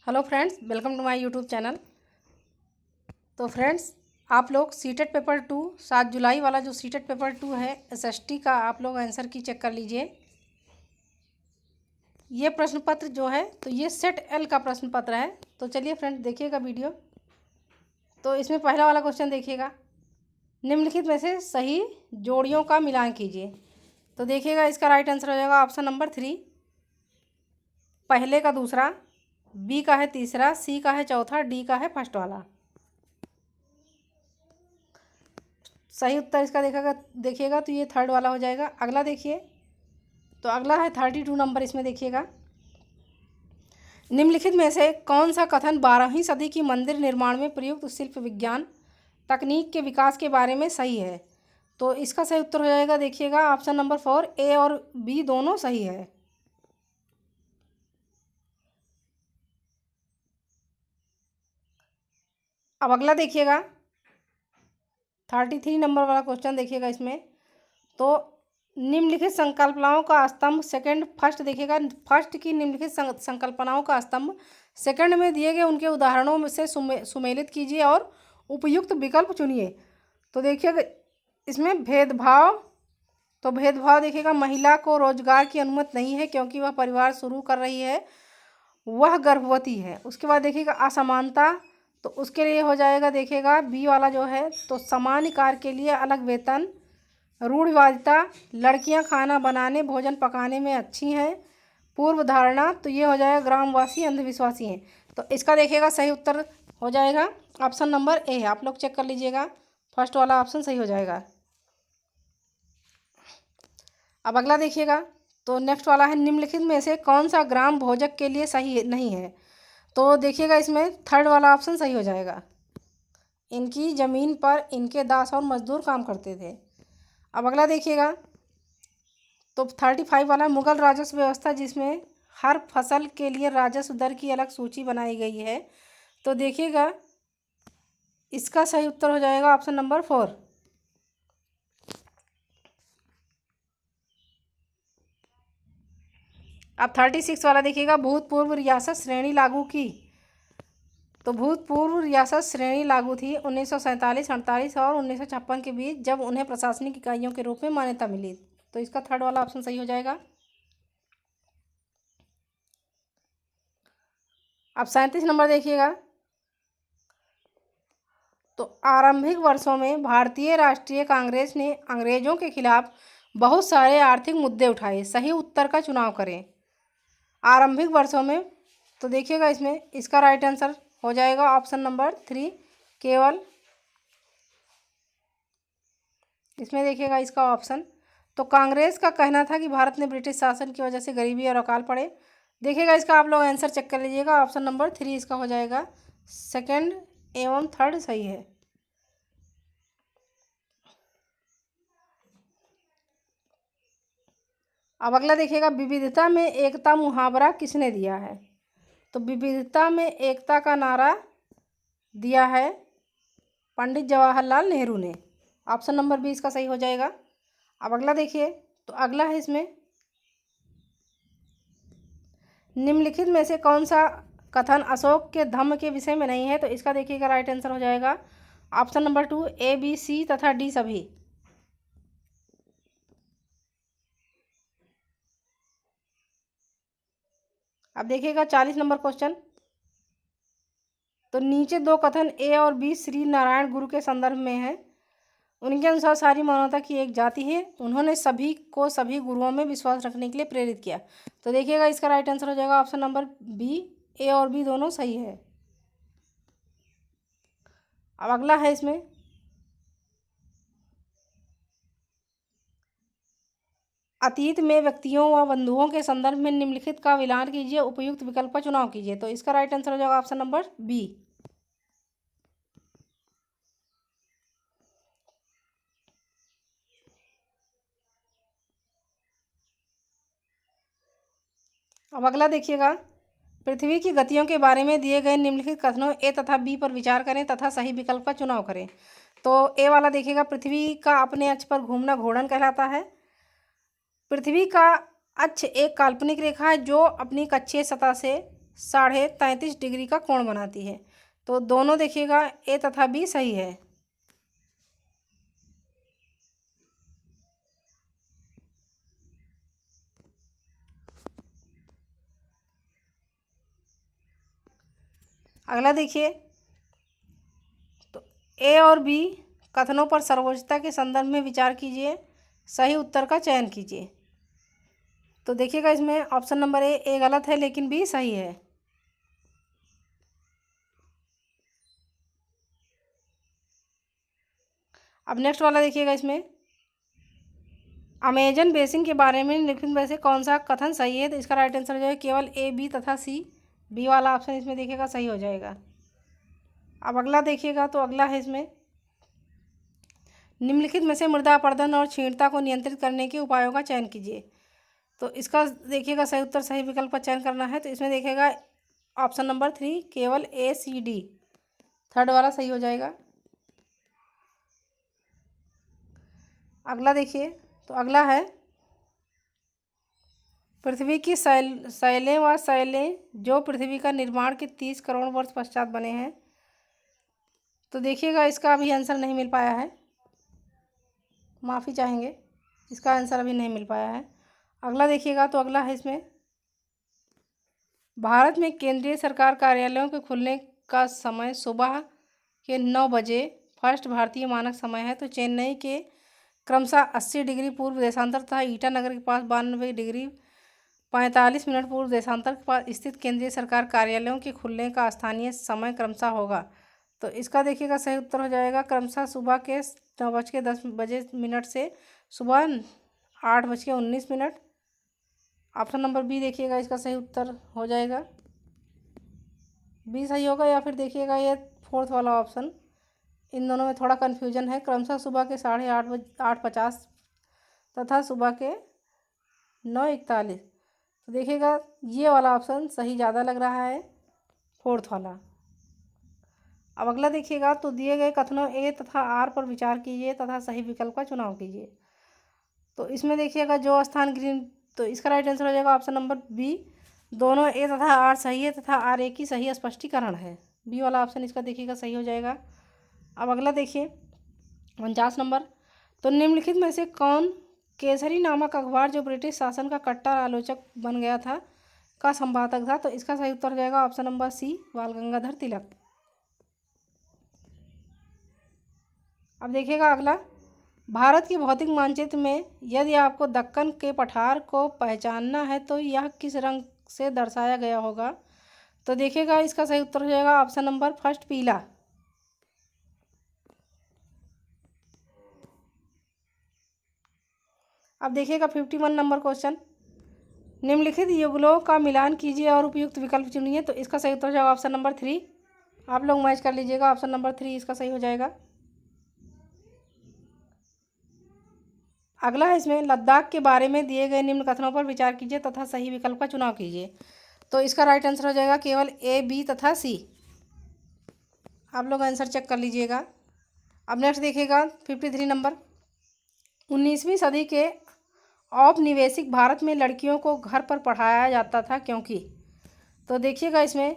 Hello friends, welcome to my YouTube channel. तो friends, आप लोग सीटेट पेपर 2 7 जुलाई वाला जो सीटेट पेपर 2 है एसएसटी का, आप लोग आंसर की चेक कर लीजिए। ये प्रश्न पत्र जो है तो ये सेट एल का प्रश्न पत्र है। तो चलिए फ्रेंड्स, देखिएगा वीडियो। तो इसमें पहला वाला क्वेश्चन देखिएगा, निम्नलिखित में से सही जोड़ियों का मिलान कीजिए। तो देखिएगा, इसका राइट आंसर हो जाएगा ऑप्शन नंबर 3, पहले का दूसरा, बी का है तीसरा, सी का है चौथा, डी का है फर्स्ट वाला। सही उत्तर इसका देखिएगा तो ये थर्ड वाला हो जाएगा। अगला देखिए, तो अगला है 32 नंबर। इसमें देखिएगा, निम्नलिखित में से कौन सा कथन 12वीं सदी की मंदिर निर्माण में प्रयुक्त शिल्प विज्ञान तकनीक के विकास के बारे में सही है। तो इसका सही उत्तर हो जाएगा, देखिएगा ऑप्शन नंबर 4, ए और बी दोनों सही है। अब अगला देखिएगा, 33 नंबर वाला क्वेश्चन देखिएगा। इसमें तो निम्नलिखित संकल्पनाओं का स्तंभ फर्स्ट देखिएगा, फर्स्ट की निम्नलिखित संकल्पनाओं का स्तंभ सेकंड में दिए गए उनके उदाहरणों में से सुमेलित कीजिए और उपयुक्त विकल्प चुनिए। तो देखिएगा, इसमें भेदभाव, तो भेदभाव देखिएगा, महिला को रोजगार की अनुमति नहीं है क्योंकि वह परिवार शुरू कर रही है, वह गर्भवती है। उसके बाद देखिएगा असमानता, तो उसके लिए हो जाएगा देखिएगा बी वाला जो है, तो सामान्य कार्य के लिए अलग वेतन। रूढ़िवादिता, लड़कियां खाना बनाने भोजन पकाने में अच्छी हैं। पूर्व धारणा, तो ये हो जाएगा ग्रामवासी अंधविश्वासी हैं। तो इसका देखिएगा सही उत्तर हो जाएगा ऑप्शन नंबर ए है। आप लोग चेक कर लीजिएगा, फर्स्ट वाला ऑप्शन सही हो जाएगा। अब अगला देखिएगा, तो नेक्स्ट वाला है, निम्नलिखित में से कौन सा ग्राम भोजक के लिए सही नहीं है। तो देखिएगा, इसमें थर्ड वाला ऑप्शन सही हो जाएगा, इनकी ज़मीन पर इनके दास और मजदूर काम करते थे। अब अगला देखिएगा, तो 35 वाला, मुगल राजस्व व्यवस्था जिसमें हर फसल के लिए राजस्व दर की अलग सूची बनाई गई है। तो देखिएगा, इसका सही उत्तर हो जाएगा ऑप्शन नंबर 4। अब 36 वाला देखिएगा, भूतपूर्व रियासत श्रेणी लागू की। तो भूतपूर्व रियासत श्रेणी लागू थी 1947, 48 और 1956 के बीच, जब उन्हें प्रशासनिक इकाइयों के रूप में मान्यता मिली। तो इसका थर्ड वाला ऑप्शन सही हो जाएगा। अब 37 नंबर देखिएगा, तो आरंभिक वर्षों में भारतीय राष्ट्रीय कांग्रेस ने अंग्रेजों के खिलाफ बहुत सारे आर्थिक मुद्दे उठाए, सही उत्तर का चुनाव करें। आरंभिक वर्षों में, तो देखिएगा, इसमें इसका राइट आंसर हो जाएगा ऑप्शन नंबर 3, केवल। इसमें देखिएगा इसका ऑप्शन, तो कांग्रेस का कहना था कि भारत में ब्रिटिश शासन की वजह से गरीबी और अकाल पड़े। देखिएगा, इसका आप लोग आंसर चेक कर लीजिएगा, ऑप्शन नंबर 3 इसका हो जाएगा, सेकंड एवं थर्ड सही है। अब अगला देखिएगा, विविधता में एकता मुहावरा किसने दिया है। तो विविधता में एकता का नारा दिया है पंडित जवाहरलाल नेहरू ने। ऑप्शन नंबर 20 का सही हो जाएगा। अब अगला देखिए, तो अगला है, इसमें निम्नलिखित में से कौन सा कथन अशोक के धम्म के विषय में नहीं है। तो इसका देखिएगा राइट आंसर हो जाएगा option number 2, A B C तथा डी सभी। अब देखिएगा 40 नंबर क्वेश्चन, तो नीचे दो कथन ए और बी श्री नारायण गुरु के संदर्भ में है। उनके अनुसार सारी मानवता की एक जाति है, उन्होंने सभी को सभी गुरुओं में विश्वास रखने के लिए प्रेरित किया। तो देखिएगा, इसका राइट आंसर हो जाएगा ऑप्शन नंबर बी, ए और बी दोनों सही है। अब अगला है, इसमें अतीत में व्यक्तियों व बंधुओं के संदर्भ में निम्नलिखित का विलान कीजिए, उपयुक्त विकल्प का चुनाव कीजिए। तो इसका राइट आंसर हो जाएगा ऑप्शन नंबर बी। अब अगला देखिएगा, पृथ्वी की गतियों के बारे में दिए गए निम्नलिखित कथनों ए तथा बी पर विचार करें तथा सही विकल्प का चुनाव करें। तो ए वाला देखिएगा, पृथ्वी का अपने अक्ष पर घूमना घूर्णन कहलाता है। पृथ्वी का अक्ष एक काल्पनिक रेखा है जो अपनी कक्षीय सतह से 33.5 डिग्री का कोण बनाती है। तो दोनों देखिएगा ए तथा बी सही है। अगला देखिए, तो ए और बी कथनों पर सर्वोच्चता के संदर्भ में विचार कीजिए, सही उत्तर का चयन कीजिए। तो देखिएगा इसमें ऑप्शन नंबर ए गलत है लेकिन बी सही है। अब नेक्स्ट वाला देखिएगा, इसमें अमेजन बेसिन के बारे में निम्नलिखित में से कौन सा कथन सही है। तो इसका राइट आंसर हो जाएगा केवल ए, बी तथा सी। बी वाला ऑप्शन इसमें देखिएगा सही हो जाएगा। अब अगला देखिएगा, तो अगला है इसमें निम्नलिखित में से मृदा अपरदन और क्षीणता को नियंत्रित करने के उपायों का चयन कीजिए। तो इसका देखिएगा सही उत्तर सही विकल्प का चयन करना है। तो इसमें देखिएगा ऑप्शन नंबर 3 केवल ए, सी, डी, थर्ड वाला सही हो जाएगा। अगला देखिए, तो अगला है पृथ्वी की शैलें जो पृथ्वी का निर्माण के 30 करोड़ वर्ष पश्चात बने हैं। तो देखिएगा इसका अभी आंसर नहीं मिल पाया है, माफ़ी चाहेंगे, इसका आंसर अभी नहीं मिल पाया है। अगला देखिएगा, तो अगला है इसमें भारत में केंद्रीय सरकार कार्यालयों के खुलने का समय सुबह के 9 बजे फर्स्ट भारतीय मानक समय है। तो चेन्नई के क्रमशः 80 डिग्री पूर्व देशांतर तथा ईटानगर के पास 92 डिग्री 45 मिनट पूर्व देशांतर के पास स्थित केंद्रीय सरकार कार्यालयों के खुलने का स्थानीय समय क्रमशः होगा। तो इसका देखिएगा सही उत्तर हो जाएगा क्रमशः सुबह के 9:10 से सुबह 8:19। ऑप्शन नंबर बी देखिएगा इसका सही उत्तर हो जाएगा, बी सही होगा, या फिर देखिएगा ये फोर्थ वाला ऑप्शन, इन दोनों में थोड़ा कन्फ्यूजन है। क्रमशः सुबह के 8:50 तथा सुबह के 9:41। तो देखिएगा ये वाला ऑप्शन सही ज़्यादा लग रहा है, फोर्थ वाला। अब अगला देखिएगा, तो दिए गए कथनों ए तथा आर पर विचार कीजिए तथा सही विकल्प का चुनाव कीजिए। तो इसमें देखिएगा जो स्थान ग्रीन, तो इसका राइट आंसर हो जाएगा ऑप्शन नंबर बी, दोनों ए तथा आर सही है तथा आर ए की सही स्पष्टीकरण है। बी वाला ऑप्शन इसका देखिएगा सही हो जाएगा। अब अगला देखिए 49 नंबर, तो निम्नलिखित में से कौन केसरी नामक अखबार जो ब्रिटिश शासन का कट्टर आलोचक बन गया था का संपादक था। तो इसका सही उत्तर हो जाएगा ऑप्शन नंबर सी, बाल गंगाधर तिलक। अब देखिएगा अगला, भारत के भौतिक मानचित्र में यदि आपको दक्कन के पठार को पहचानना है तो यह किस रंग से दर्शाया गया होगा। तो देखिएगा इसका सही उत्तर हो जाएगा ऑप्शन नंबर फर्स्ट, पीला। अब देखिएगा 51 नंबर क्वेश्चन, निम्नलिखित युगलों का मिलान कीजिए और उपयुक्त विकल्प चुनिए। तो इसका सही उत्तर हो जाएगा ऑप्शन नंबर 3। आप लोग मैच कर लीजिएगा, ऑप्शन नंबर 3 इसका सही हो जाएगा। अगला है इसमें लद्दाख के बारे में दिए गए निम्न कथनों पर विचार कीजिए तथा सही विकल्प का चुनाव कीजिए। तो इसका राइट आंसर हो जाएगा केवल ए, बी तथा सी। आप लोग आंसर चेक कर लीजिएगा। अब नेक्स्ट देखिएगा 53 नंबर, 19वीं सदी के औपनिवेशिक भारत में लड़कियों को घर पर पढ़ाया जाता था क्योंकि। तो देखिएगा इसमें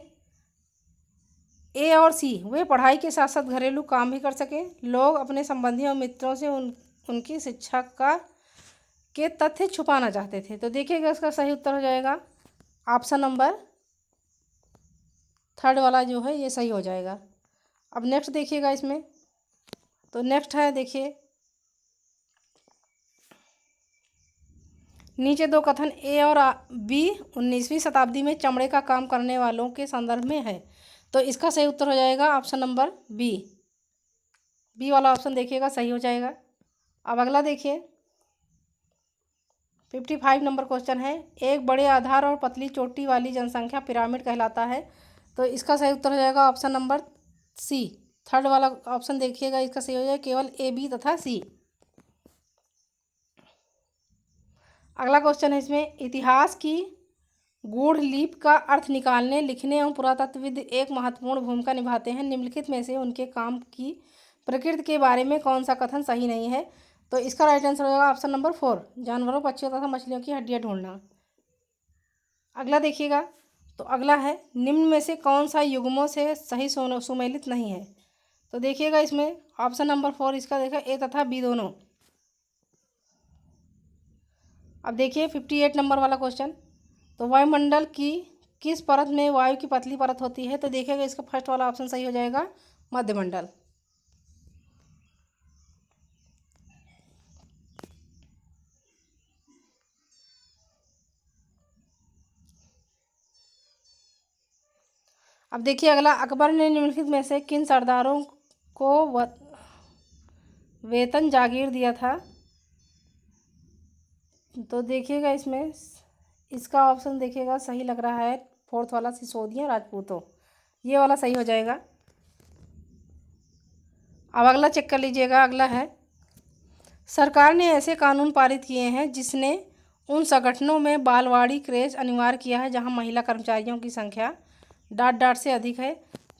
ए और सी वे पढ़ाई के साथ साथ घरेलू काम भी कर सके, लोग अपने संबंधियों और मित्रों से उनकी शिक्षा के तथ्य छुपाना चाहते थे। तो देखिएगा इसका सही उत्तर हो जाएगा ऑप्शन नंबर थर्ड वाला जो है ये सही हो जाएगा। अब नेक्स्ट देखिएगा इसमें, तो नेक्स्ट है देखिए नीचे दो कथन ए और बी 19वीं शताब्दी में चमड़े का काम करने वालों के संदर्भ में है। तो इसका सही उत्तर हो जाएगा ऑप्शन नंबर बी, बी वाला ऑप्शन देखिएगा सही हो जाएगा। अब अगला देखिए 55 नंबर क्वेश्चन है, एक बड़े आधार और पतली चोटी वाली जनसंख्या पिरामिड कहलाता है। तो इसका सही उत्तर हो जाएगा ऑप्शन नंबर सी, थर्ड वाला ऑप्शन देखिएगा इसका सही हो जाएगा केवल ए, बी तथा सी। अगला क्वेश्चन है इसमें इतिहास की गूढ़ लिपि का अर्थ निकालने, लिखने एवं पुरातत्वविद एक महत्वपूर्ण भूमिका निभाते हैं, निम्नलिखित में से उनके काम की प्रकृति के बारे में कौन सा कथन सही नहीं है। तो इसका राइट आंसर होगा ऑप्शन नंबर 4, जानवरों, पक्षियों तथा मछलियों की हड्डियां ढूंढना। अगला देखिएगा तो अगला है निम्न में से कौन सा युग्मों से सही सुमेलित नहीं है। तो देखिएगा इसमें ऑप्शन नंबर 4 इसका देखा ए तथा बी दोनों। अब देखिए 58 नंबर वाला क्वेश्चन। तो वायुमंडल की किस परत में वायु की पतली परत होती है। तो देखिएगा इसका फर्स्ट वाला ऑप्शन सही हो जाएगा मध्यमंडल। अब देखिए अगला, अकबर ने निम्नलिखित में से किन सरदारों को वेतन जागीर दिया था। तो देखिएगा इसमें इसका ऑप्शन देखिएगा सही लग रहा है फोर्थ वाला, सिसोदिया राजपूतों, ये वाला सही हो जाएगा। अब अगला चेक कर लीजिएगा। अगला है सरकार ने ऐसे कानून पारित किए हैं जिसने उन संगठनों में बालवाड़ी क्रेच अनिवार्य किया है जहां महिला कर्मचारियों की संख्या डाट से अधिक है।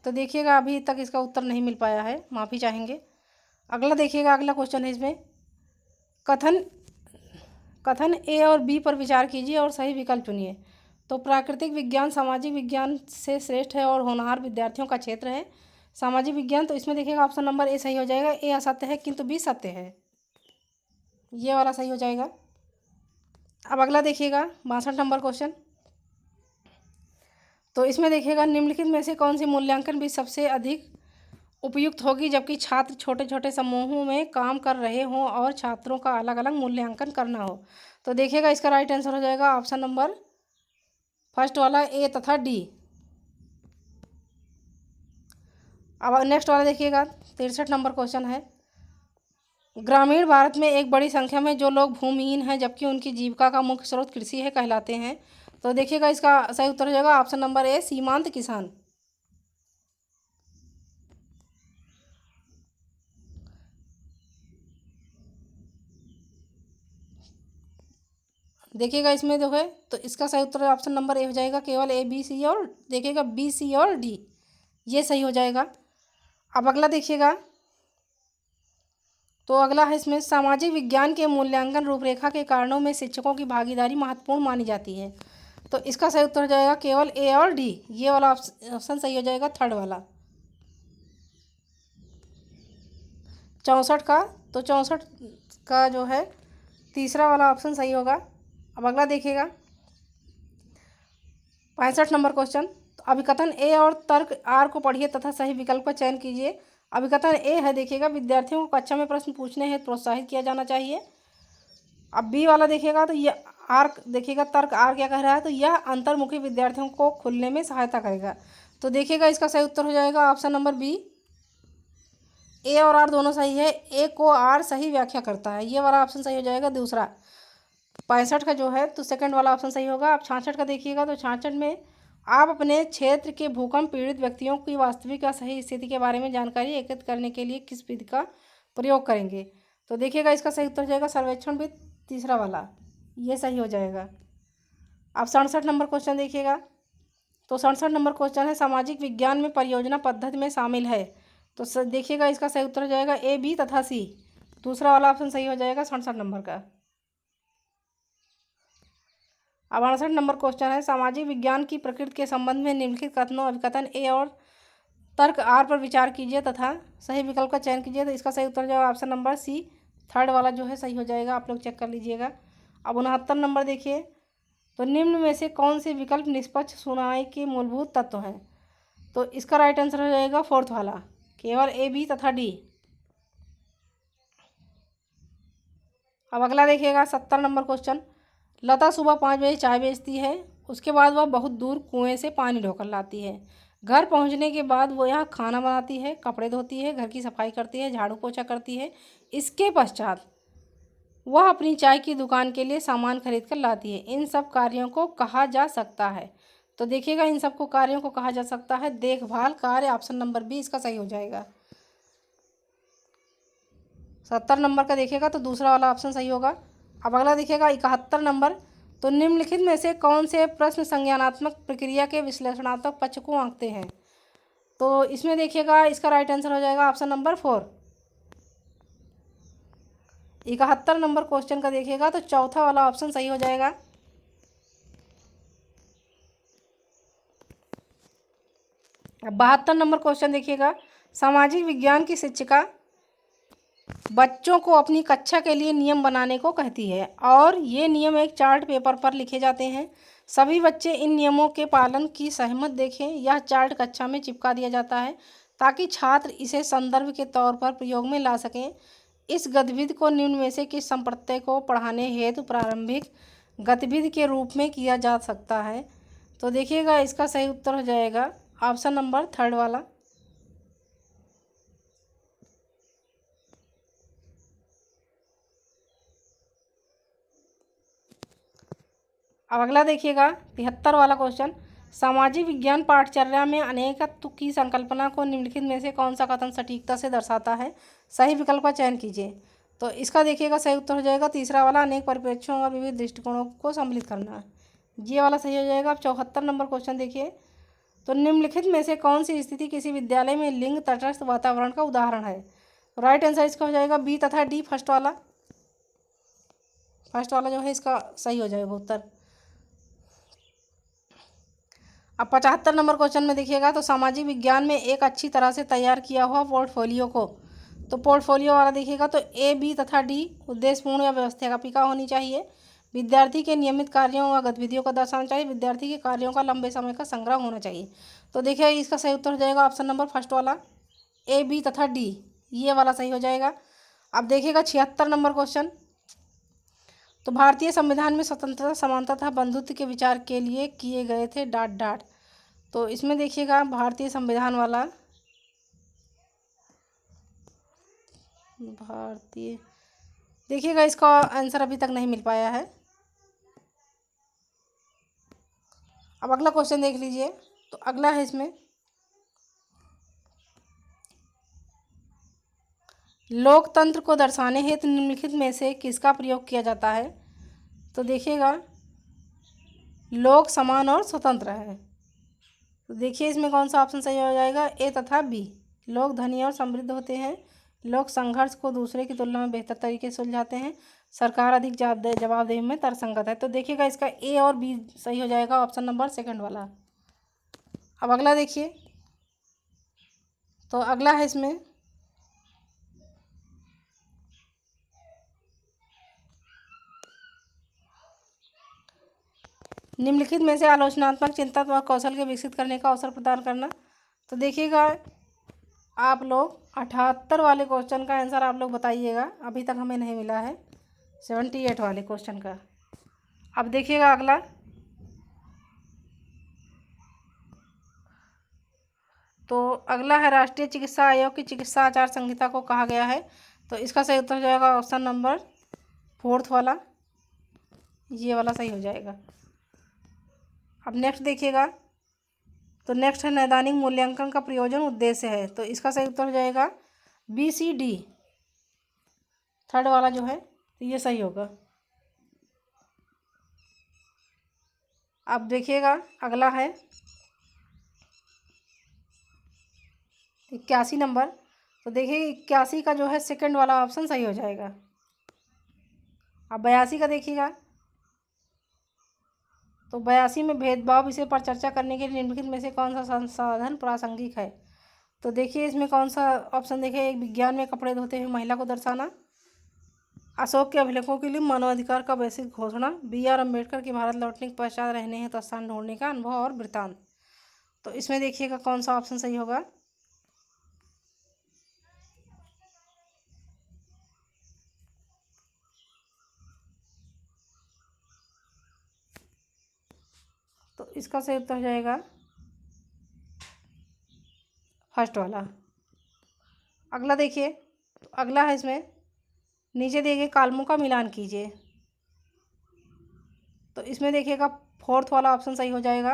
तो देखिएगा अभी तक इसका उत्तर नहीं मिल पाया है, माफ़ी चाहेंगे। अगला देखिएगा, अगला क्वेश्चन है इसमें कथन ए और बी पर विचार कीजिए और सही विकल्प चुनिए। तो प्राकृतिक विज्ञान सामाजिक विज्ञान से श्रेष्ठ है और होनहार विद्यार्थियों का क्षेत्र है सामाजिक विज्ञान। तो इसमें देखिएगा ऑप्शन नंबर ए सही हो जाएगा। ए असत्य है किंतु बी सत्य है, ये वाला सही हो जाएगा। अब अगला देखिएगा 62 नंबर क्वेश्चन। तो इसमें देखिएगा निम्नलिखित में से कौन सी मूल्यांकन भी सबसे अधिक उपयुक्त होगी जबकि छात्र छोटे छोटे समूहों में काम कर रहे हों और छात्रों का अलग अलग मूल्यांकन करना हो। तो देखिएगा इसका राइट आंसर हो जाएगा ऑप्शन नंबर फर्स्ट वाला ए तथा डी। अब नेक्स्ट वाला देखिएगा 63 नंबर क्वेश्चन है ग्रामीण भारत में एक बड़ी संख्या में जो लोग भूमिहीन हैं जबकि उनकी जीविका का मुख्य स्रोत कृषि है कहलाते हैं। तो देखिएगा इसका सही उत्तर हो जाएगा ऑप्शन नंबर ए सीमांत किसान। देखिएगा इसमें जो है तो इसका सही उत्तर ऑप्शन नंबर ए हो जाएगा, केवल ए बी सी और देखिएगा बी सी और डी, ये सही हो जाएगा। अब अगला देखिएगा, तो अगला है इसमें सामाजिक विज्ञान के मूल्यांकन रूपरेखा के कारणों में शिक्षकों की भागीदारी महत्वपूर्ण मानी जाती है। तो इसका सही उत्तर हो जाएगा केवल ए और डी, ये वाला ऑप्शन सही हो जाएगा थर्ड वाला 64 का। तो 64 का जो है तीसरा वाला ऑप्शन सही होगा। अब अगला देखिएगा 65 नंबर क्वेश्चन। तो अभिकथन ए और तर्क आर को पढ़िए तथा सही विकल्प का चयन कीजिए। अभिकथन ए है देखिएगा विद्यार्थियों को कक्षा में प्रश्न पूछने हेतु प्रोत्साहित किया जाना चाहिए। अब बी वाला देखिएगा तो यह आर देखिएगा तर्क आर क्या कह रहा है, तो यह अंतर्मुखी विद्यार्थियों को खुलने में सहायता करेगा। तो देखिएगा इसका सही उत्तर हो जाएगा ऑप्शन नंबर बी। ए और आर दोनों सही है, ए को आर सही व्याख्या करता है, ये वाला ऑप्शन सही हो जाएगा दूसरा 65 का जो है तो सेकंड वाला ऑप्शन सही होगा। अब 66 का देखिएगा तो 66 में आप अपने क्षेत्र के भूकंप पीड़ित व्यक्तियों की वास्तविक या सही स्थिति के बारे में जानकारी एकत्रित करने के लिए किस विधि का प्रयोग करेंगे। तो देखिएगा इसका सही उत्तर हो जाएगा सर्वेक्षण विधि, तीसरा वाला, ये सही हो जाएगा। अब 67 नंबर क्वेश्चन देखिएगा। तो 67 नंबर क्वेश्चन है सामाजिक विज्ञान में परियोजना पद्धति में शामिल है। तो देखिएगा इसका सही उत्तर हो जाएगा ए बी तथा सी, दूसरा वाला ऑप्शन सही हो जाएगा 67 नंबर का। अब 68 नंबर क्वेश्चन है सामाजिक विज्ञान की प्रकृति के संबंध में निम्नलिखित कथनों अभिकथन ए और तर्क आर पर विचार कीजिए तथा सही विकल्प का चयन कीजिए। तो इसका सही उत्तर जाएगा ऑप्शन नंबर सी, थर्ड वाला जो है सही हो जाएगा, आप लोग चेक कर लीजिएगा। अब 69 नंबर देखिए, तो निम्न में से कौन से विकल्प निष्पक्ष सुनवाई के मूलभूत तत्व हैं। तो इसका राइट आंसर हो जाएगा फोर्थ वाला, केवल ए बी तथा डी। अब अगला देखिएगा 70 नंबर क्वेश्चन। लता सुबह 5 बजे चाय बेचती है, उसके बाद वह बहुत दूर कुएं से पानी ढोकर लाती है। घर पहुंचने के बाद वो यहाँ खाना बनाती है, कपड़े धोती है, घर की सफाई करती है, झाड़ू पोछा करती है। इसके पश्चात वह अपनी चाय की दुकान के लिए सामान खरीद कर लाती है। इन सब कार्यों को कहा जा सकता है। तो देखिएगा इन सब को कार्यों को कहा जा सकता है देखभाल कार्य, ऑप्शन नंबर बी इसका सही हो जाएगा। 70 नंबर का देखिएगा तो दूसरा वाला ऑप्शन सही होगा। अब अगला देखिएगा 71 नंबर। तो निम्नलिखित में से कौन से प्रश्न संज्ञानात्मक प्रक्रिया के विश्लेषणात्मक पक्ष को आंकते हैं। तो इसमें देखिएगा इसका राइट आंसर हो जाएगा ऑप्शन नंबर 4। 71 नंबर क्वेश्चन का देखिएगा तो चौथा वाला ऑप्शन सही हो जाएगा। अब 72 नंबर क्वेश्चन देखिएगा। सामाजिक विज्ञान की शिक्षिका बच्चों को अपनी कक्षा के लिए नियम बनाने को कहती है और ये नियम एक चार्ट पेपर पर लिखे जाते हैं। सभी बच्चे इन नियमों के पालन की सहमत देखें। यह चार्ट कक्षा में चिपका दिया जाता है ताकि छात्र इसे संदर्भ के तौर पर प्रयोग में ला सकें। इस गतिविधि को निम्न में से किस संप्रदाय को पढ़ाने हेतु प्रारंभिक गतिविधि के रूप में किया जा सकता है? तो देखिएगा इसका सही उत्तर हो जाएगा ऑप्शन नंबर 3 वाला। अब अगला देखिएगा 73 वाला क्वेश्चन। सामाजिक विज्ञान पाठचर्या में अनेकत्व की संकल्पना को निम्नलिखित में से कौन सा कथन सटीकता से दर्शाता है? सही विकल्प का चयन कीजिए। तो इसका देखिएगा सही उत्तर हो जाएगा तीसरा वाला, अनेक परिप्रेक्ष्यों और विविध दृष्टिकोणों को सम्मिलित करना। ये वाला सही हो जाएगा। अब 74 नंबर क्वेश्चन देखिए। तो निम्नलिखित में से कौन सी स्थिति किसी विद्यालय में लिंग तटस्थ वातावरण का उदाहरण है? राइट आंसर इसका हो जाएगा बी तथा डी, फर्स्ट वाला जो है इसका सही हो जाएगा उत्तर। अब 75 नंबर क्वेश्चन में देखिएगा। तो सामाजिक विज्ञान में एक अच्छी तरह से तैयार किया हुआ पोर्टफोलियो को, तो पोर्टफोलियो वाला देखिएगा तो ए, बी तथा डी उद्देश्यपूर्ण या व्यवस्थापिका होनी चाहिए। विद्यार्थी के नियमित कार्यों व गतिविधियों को दर्शाना चाहिए। विद्यार्थी के कार्यों का लंबे समय का संग्रह होना चाहिए। तो देखिए इसका सही उत्तर हो जाएगा ऑप्शन नंबर फर्स्ट वाला, ए, बी तथा डी, ये वाला सही हो जाएगा। अब देखिएगा 76 नंबर क्वेश्चन। तो भारतीय संविधान में स्वतंत्रता, समानता तथा बंधुत्व के विचार के लिए किए गए थे ... तो इसमें देखिएगा भारतीय संविधान वाला, देखिएगा इसका आंसर अभी तक नहीं मिल पाया है। अब अगला क्वेश्चन देख लीजिए। तो अगला है इसमें लोकतंत्र को दर्शाने हेतु निम्नलिखित में से किसका प्रयोग किया जाता है? तो देखिएगा लोक, समान और स्वतंत्र है। तो देखिए इसमें कौन सा ऑप्शन सही हो जाएगा, ए तथा बी। लोग धनी और समृद्ध होते हैं। लोग संघर्ष को दूसरे की तुलना में बेहतर तरीके से सुलझाते हैं। सरकार अधिक जवाबदेही में तर्कसंगत है। तो देखिएगा इसका ए और बी सही हो जाएगा ऑप्शन नंबर सेकंड वाला। अब अगला देखिए। तो अगला है इसमें निम्नलिखित में से आलोचनात्मक चिंतनात्मक कौशल के विकसित करने का अवसर प्रदान करना। तो देखिएगा आप लोग 78 वाले क्वेश्चन का आंसर आप लोग बताइएगा, अभी तक हमें नहीं मिला है 78 वाले क्वेश्चन का। अब देखिएगा अगला, तो अगला है राष्ट्रीय चिकित्सा आयोग की चिकित्सा आचार संहिता को कहा गया है। तो इसका सही उत्तर हो जाएगा ऑप्शन नंबर 4 वाला, ये वाला सही हो जाएगा। अब नेक्स्ट देखिएगा। तो नेक्स्ट है नैदानिक मूल्यांकन का प्रयोजन उद्देश्य है। तो इसका सही उत्तर हो जाएगा बी, सी, डी, थर्ड वाला जो है, तो ये सही होगा। अब देखिएगा अगला है 81 नंबर। तो देखिए 81 का जो है सेकंड वाला ऑप्शन सही हो जाएगा। अब 82 का देखिएगा। तो 82 में भेदभाव विषय पर चर्चा करने के लिए निम्नलिखित में से कौन सा संसाधन प्रासंगिक है? तो देखिए इसमें कौन सा ऑप्शन देखिए, एक विज्ञान में कपड़े धोते हुए महिला को दर्शाना, अशोक के अभिलेखों के लिए मानवाधिकार का वैश्विक घोषणा, B.R. अम्बेडकर के भारत लौटने के पश्चात रहने हेतु स्थान ढूंढने का अनुभव और वृत्तांत। तो इसमें देखिएगा कौन सा ऑप्शन सही होगा। तो इसका सही उत्तर हो जाएगा फर्स्ट वाला। अगला देखिए। तो अगला है इसमें नीचे देखिए कॉलमों का मिलान कीजिए। तो इसमें देखिएगा 4th वाला ऑप्शन सही हो जाएगा।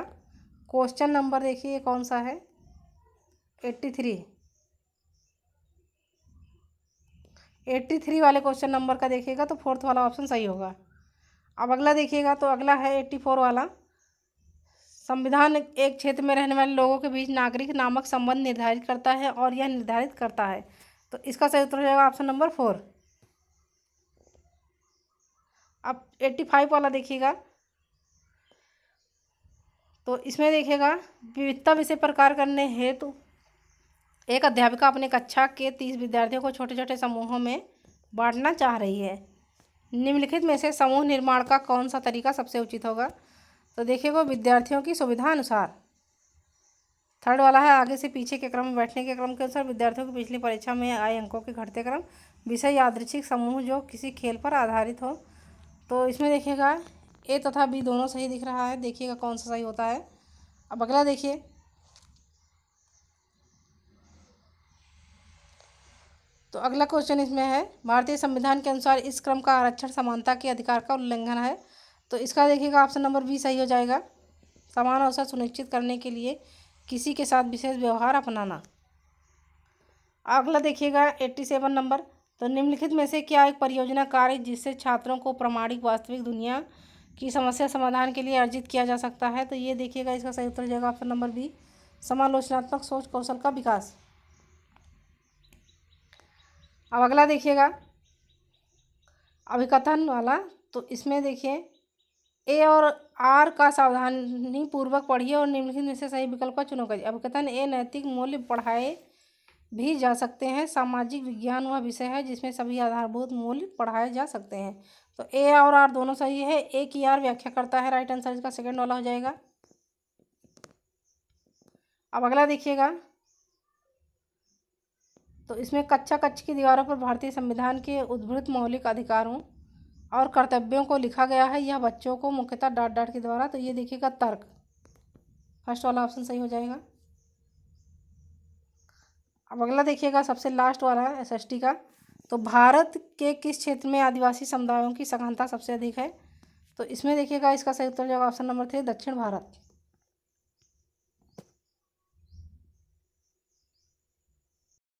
क्वेश्चन नंबर देखिए कौन सा है, 83 वाले क्वेश्चन नंबर का देखिएगा तो 4th वाला ऑप्शन सही होगा। अब अगला देखिएगा। तो अगला है 84 वाला, संविधान एक क्षेत्र में रहने वाले लोगों के बीच नागरिक नामक संबंध निर्धारित करता है और यह निर्धारित करता है। तो इसका सही उत्तर हो जाएगा ऑप्शन नंबर 4। अब 85 वाला देखिएगा। तो इसमें देखिएगा, विविधता विषय प्रकार करने हेतु एक अध्यापिका अपने कक्षा के 30 विद्यार्थियों को छोटे छोटे समूहों में बांटना चाह रही है। निम्नलिखित में से समूह निर्माण का कौन सा तरीका सबसे उचित होगा? तो देखिएगा, विद्यार्थियों की सुविधा अनुसार। थर्ड वाला है, आगे से पीछे के क्रम में बैठने के क्रम के अनुसार विद्यार्थियों की पिछली परीक्षा में आए अंकों के घटते क्रम। विषय यादृच्छिक समूह जो किसी खेल पर आधारित हो। तो इसमें देखिएगा, ए तथा बी दोनों सही दिख रहा है। देखिएगा कौन सा सही होता है। अब अगला देखिए, तो अगला क्वेश्चन इसमें है, भारतीय संविधान के अनुसार इस क्रम का आरक्षण समानता के अधिकार का उल्लंघन है। तो इसका देखिएगा ऑप्शन नंबर बी सही हो जाएगा। समान अवसर सुनिश्चित करने के लिए किसी के साथ विशेष व्यवहार अपनाना। अगला देखिएगा 87 नंबर, तो निम्नलिखित में से क्या एक परियोजना कार्य जिससे छात्रों को प्रामाणिक वास्तविक दुनिया की समस्या समाधान के लिए अर्जित किया जा सकता है? तो ये देखिएगा, इसका सही उत्तर हो जाएगा ऑप्शन नंबर बी, समालोचनात्मक सोच कौशल का विकास। अब अगला देखिएगा, अभिकथन वाला। तो इसमें देखिए, ए और आर का सावधानी पूर्वक पढ़िए और निम्नलिखित में से सही विकल्प का चुनाव करिए। अभिकथन ए, नैतिक मूल्य पढ़ाए भी जा सकते हैं। सामाजिक विज्ञान वह विषय है जिसमें सभी आधारभूत मूल्य पढ़ाए जा सकते हैं। तो ए और आर दोनों सही है। ए की आर व्याख्या करता है, राइट आंसर इसका सेकंड वाला हो जाएगा। अब अगला देखिएगा, तो इसमें कक्षा कक्ष की दीवारों पर भारतीय संविधान के उद्भूत मौलिक अधिकारों और कर्तव्यों को लिखा गया है। यह बच्चों को मुख्यतः डांट डांट के द्वारा। तो ये देखिएगा तर्क, फर्स्ट वाला ऑप्शन सही हो जाएगा। अब अगला देखिएगा, सबसे लास्ट वाला है एसएसटी का। तो भारत के किस क्षेत्र में आदिवासी समुदायों की सघनता सबसे अधिक है? तो इसमें देखिएगा, इसका सही उत्तर हो जाएगा ऑप्शन नंबर 3, दक्षिण भारत।